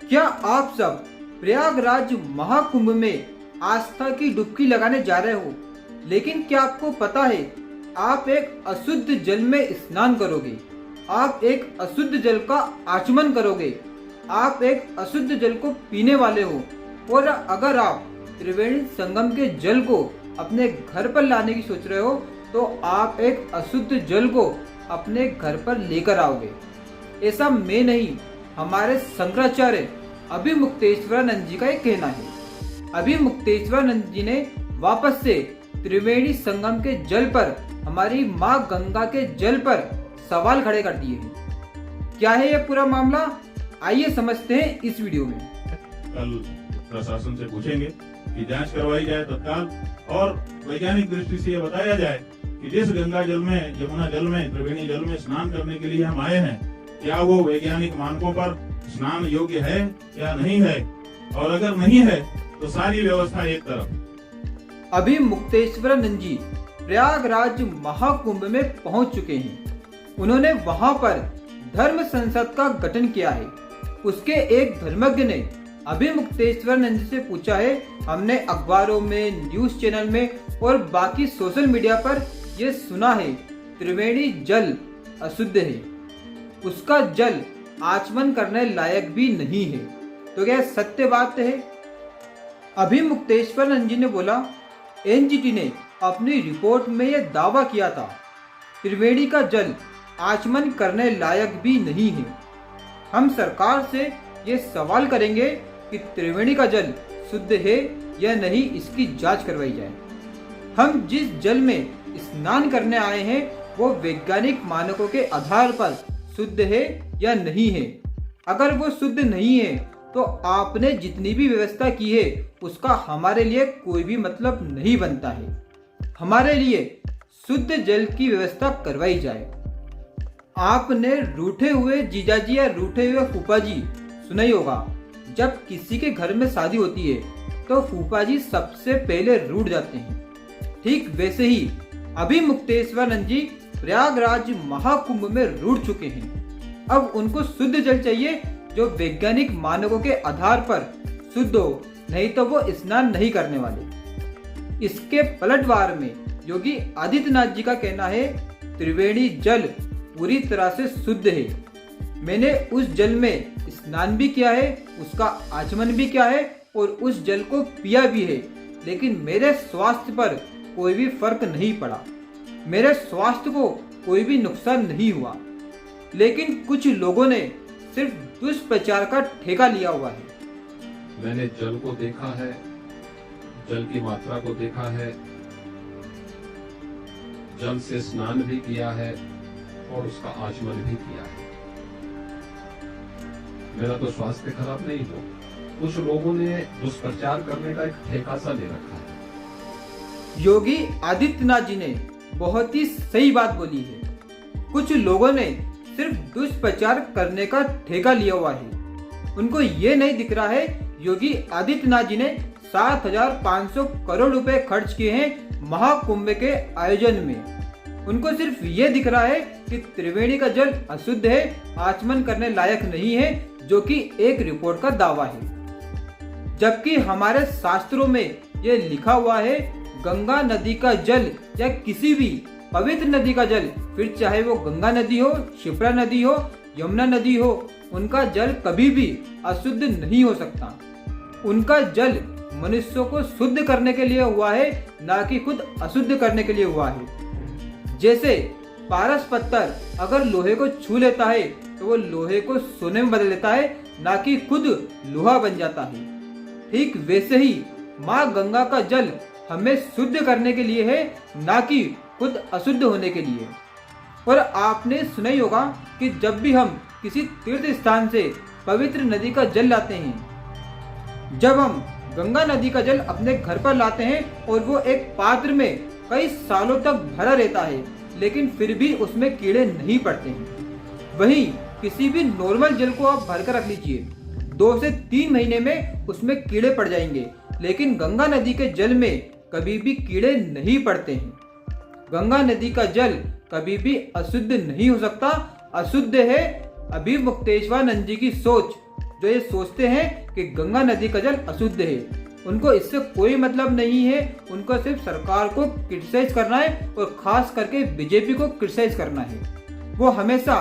क्या आप सब प्रयागराज महाकुंभ में आस्था की डुबकी लगाने जा रहे हो, लेकिन क्या आपको पता है आप एक अशुद्ध जल में स्नान करोगे, आप एक अशुद्ध जल का आचमन करोगे, आप एक अशुद्ध जल को पीने वाले हो। और अगर आप त्रिवेणी संगम के जल को अपने घर पर लाने की सोच रहे हो तो आप एक अशुद्ध जल को अपने घर पर लेकर आओगे। ऐसा मैं नहीं, हमारे शंकराचार्य अभिमुक्तेश्वरानंद जी का एक कहना है। अभिमुक्तेश्वरानंद जी ने वापस से त्रिवेणी संगम के जल पर, हमारी माँ गंगा के जल पर सवाल खड़े कर दिए हैं। क्या है यह पूरा मामला, आइए समझते हैं इस वीडियो में। कल प्रशासन से पूछेंगे कि जांच करवाई जाए तत्काल, और वैज्ञानिक दृष्टि से ये बताया जाए कि जिस गंगा जल में, यमुना जल में, त्रिवेणी जल में स्नान करने के लिए हम आए हैं, क्या वो वैज्ञानिक मानकों पर स्नान योग्य है या नहीं है, और अगर नहीं है तो सारी व्यवस्था एक तरफ। अभिमुक्तेश्वरानंद जी प्रयागराज महाकुंभ में पहुंच चुके हैं। उन्होंने वहां पर धर्म संसद का गठन किया है। उसके एक धर्मज्ञ ने अभिमुक्तेश्वरानंद जी से पूछा है, हमने अखबारों में, न्यूज चैनल में और बाकी सोशल मीडिया पर यह सुना है त्रिवेणी जल अशुद्ध है, उसका जल आचमन करने लायक भी नहीं है, तो क्या सत्य बात है? अभिमुक्तेश्वरानंद जी ने बोला, एनजीटी ने अपनी रिपोर्ट में यह दावा किया था त्रिवेणी का जल आचमन करने लायक भी नहीं है। हम सरकार से ये सवाल करेंगे कि त्रिवेणी का जल शुद्ध है या नहीं, इसकी जांच करवाई जाए। हम जिस जल में स्नान करने आए हैं वो वैज्ञानिक मानकों के आधार पर शुद्ध है या नहीं है। अगर वो शुद्ध नहीं है तो आपने जितनी भी व्यवस्था की है उसका हमारे लिए कोई भी मतलब नहीं बनता है। हमारे लिए शुद्ध जल की व्यवस्था करवाई जाए। आपने रूठे हुए जीजाजी या रूठे हुए फूफा जी सुना ही होगा। जब किसी के घर में शादी होती है तो फूफा जी सबसे पहले रूठ जाते हैं। ठीक वैसे ही अभिमुक्तेश्वरानंद जी प्रयागराज महाकुंभ में रूठ चुके हैं। अब उनको शुद्ध जल चाहिए जो वैज्ञानिक मानकों के आधार पर शुद्ध हो, नहीं तो वो स्नान नहीं करने वाले। इसके पलटवार में योगी आदित्यनाथ जी का कहना है त्रिवेणी जल पूरी तरह से शुद्ध है। मैंने उस जल में स्नान भी किया है, उसका आचमन भी किया है और उस जल को पिया भी है, लेकिन मेरे स्वास्थ्य पर कोई भी फर्क नहीं पड़ा, मेरे स्वास्थ्य को कोई भी नुकसान नहीं हुआ। लेकिन कुछ लोगों ने सिर्फ दुष्प्रचार का ठेका लिया हुआ है। मैंने जल को देखा है, जल की मात्रा को देखा है, जल से स्नान भी किया है और उसका आचमन भी किया है। मेरा तो स्वास्थ्य खराब नहीं हो। कुछ लोगों ने दुष्प्रचार करने का एक ठेका सा ले रखा है। योगी आदित्यनाथ जी ने बहुत ही सही बात बोली है। कुछ लोगों ने सिर्फ दुष्प्रचार करने का ठेका लिया हुआ है। उनको ये नहीं दिख रहा है योगी आदित्यनाथ जी ने 7,500 करोड़ रुपए खर्च किए हैं महाकुंभ के आयोजन में। उनको सिर्फ ये दिख रहा है कि त्रिवेणी का जल अशुद्ध है, आचमन करने लायक नहीं है, जो कि एक रिपोर्ट का दावा है। जबकि हमारे शास्त्रों में ये लिखा हुआ है गंगा नदी का जल या किसी भी पवित्र नदी का जल, फिर चाहे वो गंगा नदी हो, शिप्रा नदी हो, यमुना नदी हो, उनका जल कभी भी अशुद्ध नहीं हो सकता। उनका जल मनुष्यों को शुद्ध करने के लिए हुआ है, ना कि खुद अशुद्ध करने के लिए हुआ है। जैसे पारस पत्थर अगर लोहे को छू लेता है तो वो लोहे को सोने में बदल लेता है, ना कि खुद लोहा बन जाता है। ठीक वैसे ही माँ गंगा का जल हमें शुद्ध करने के लिए है, ना कि खुद अशुद्ध होने के लिए। और आपने सुना ही होगा कि जब भी हम किसी तीर्थ स्थान से पवित्र नदी का जल लाते हैं, जब हम गंगा नदी का जल अपने घर पर लाते हैं और वो एक पात्र में कई सालों तक भरा रहता है, लेकिन फिर भी उसमें कीड़े नहीं पड़ते हैं। वहीं किसी भी नॉर्मल जल को आप भर कर रख लीजिए, 2 से 3 महीने में उसमें कीड़े पड़ जाएंगे, लेकिन गंगा नदी के जल में कभी भी कीड़े नहीं पड़ते हैं। गंगा नदी का जल कभी भी अशुद्ध नहीं हो सकता। अशुद्ध है अभिमुक्तेश्वरानंद जी की सोच, जो ये सोचते हैं कि गंगा नदी का जल अशुद्ध है। उनको इससे कोई मतलब नहीं है, उनको सिर्फ सरकार को क्रिटिसाइज करना है और खास करके बीजेपी को क्रिटिसाइज करना है। वो हमेशा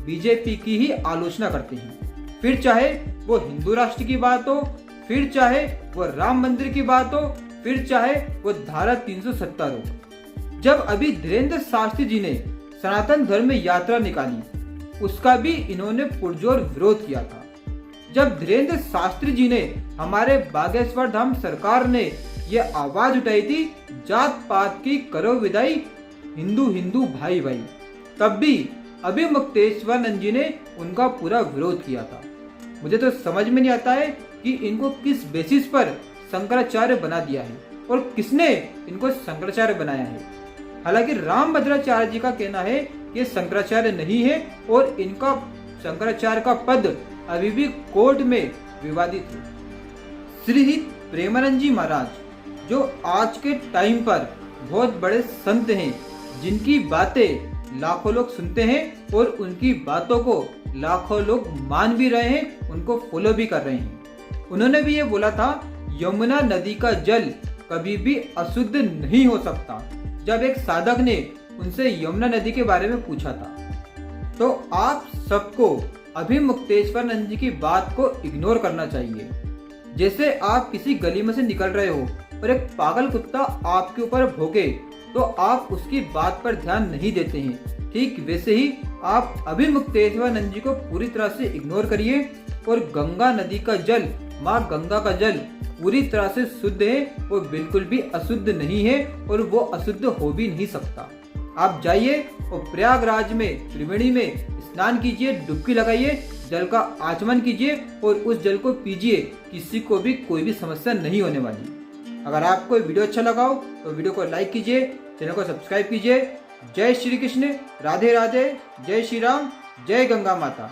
बीजेपी की ही आलोचना करते हैं, फिर चाहे वो हिंदू राष्ट्र की बात हो, फिर चाहे वो राम मंदिर की बात हो, फिर चाहे वो धारा 370 हो। जब अभी धीरेन्द्र शास्त्री जी ने सनातन धर्म में यात्रा निकाली, उसका भी इन्होंने पुरजोर विरोध किया था। जब धीरेन्द्र शास्त्री जी ने हमारे बागेश्वर धाम सरकार ने ये आवाज उठाई थी, जात पात की करो विदाई, हिंदू हिंदू भाई भाई, तब भी अभिमुक्तेश्वरानंद जी ने उनका पूरा विरोध किया था। मुझे तो समझ में नहीं आता है कि इनको किस बेसिस पर शंकराचार्य बना दिया है और किसने इनको शंकराचार्य बनाया है। हालांकि रामभद्राचार्य जी का कहना है कि शंकराचार्य नहीं है और इनका शंकराचार्य का पद अभी भी कोर्ट में विवादित है। श्री प्रेमानंद जी महाराज, जो आज के टाइम पर बहुत बड़े संत हैं, जिनकी बातें लाखों लोग सुनते हैं और उनकी बातों को लाखों लोग मान भी रहे हैं, उनको फॉलो भी कर रहे हैं। उन्होंने भी ये बोला था, यमुना नदी का जल कभी भी अशुद्ध नहीं हो सकता, जब एक साधक ने उनसे यमुना नदी के बारे में पूछा था। तो आप सबको अभिमुक्तेश्वरानंद जी की बात को इग्नोर करना चाहिए। जैसे आप किसी गली में से निकल रहे हो और एक पागल कुत्ता आपके ऊपर भौंके तो आप उसकी बात पर ध्यान नहीं देते हैं, ठीक वैसे ही आप अभिमुक्तेश्वरानंद जी को पूरी तरह से इग्नोर करिए। और गंगा नदी का जल, माँ गंगा का जल पूरी तरह से शुद्ध है, वो बिल्कुल भी अशुद्ध नहीं है और वो अशुद्ध हो भी नहीं सकता। आप जाइए और प्रयागराज में त्रिवेणी में स्नान कीजिए, डुबकी लगाइए, जल का आचमन कीजिए और उस जल को पीजिए, किसी को भी कोई भी समस्या नहीं होने वाली। अगर आपको वीडियो अच्छा लगा हो तो वीडियो को लाइक कीजिए, चैनल को सब्सक्राइब कीजिए। जय श्री कृष्ण, राधे राधे, जय श्री राम, जय गंगा माता।